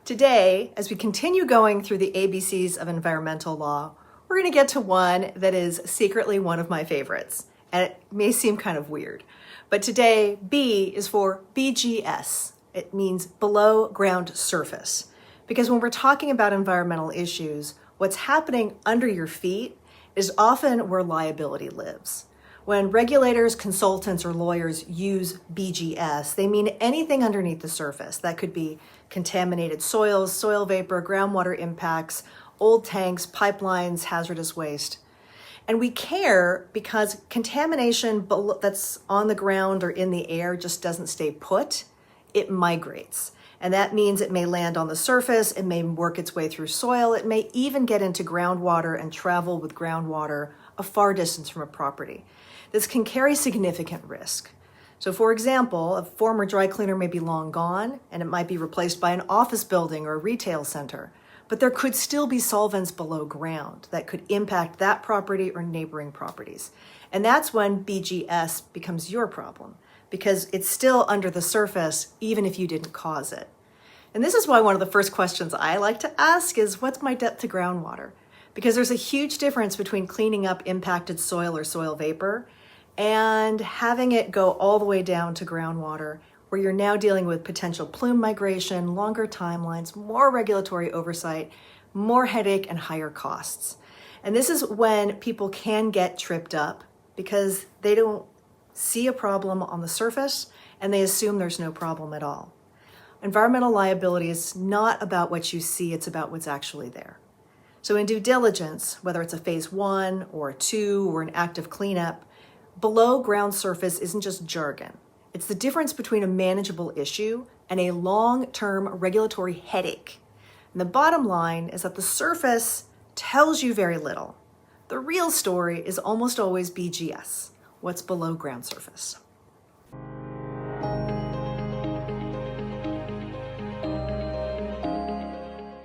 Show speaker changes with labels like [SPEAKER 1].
[SPEAKER 1] Today, as we continue going through the ABCs of environmental law, we're going to get to one that is secretly one of my favorites. And it may seem kind of weird, but today B is for BGS. It means below ground surface. Because when we're talking about environmental issues, what's happening under your feet is often where liability lives. When regulators, consultants, or lawyers use BGS, they mean anything underneath the surface. That could be contaminated soils, soil vapor, groundwater impacts, old tanks, pipelines, hazardous waste. And we care because contamination that's on the ground or in the air just doesn't stay put, it migrates. And that means it may land on the surface, it may work its way through soil, it may even get into groundwater and travel with groundwater a far distance from a property. This can carry significant risk. So for example, a former dry cleaner may be long gone and it might be replaced by an office building or a retail center, but there could still be solvents below ground that could impact that property or neighboring properties. And that's when BGS becomes your problem because it's still under the surface even if you didn't cause it. And this is why one of the first questions I like to ask is, what's my depth to groundwater? Because there's a huge difference between cleaning up impacted soil or soil vapor and having it go all the way down to groundwater, where you're now dealing with potential plume migration, longer timelines, more regulatory oversight, more headache, and higher costs. And this is when people can get tripped up because they don't see a problem on the surface and they assume there's no problem at all. Environmental liability is not about what you see, it's about what's actually there. So in due diligence, whether it's a phase 1 or a 2 or an active cleanup, below ground surface isn't just jargon. It's the difference between a manageable issue and a long-term regulatory headache. And the bottom line is that the surface tells you very little. The real story is almost always BGS, what's below ground surface.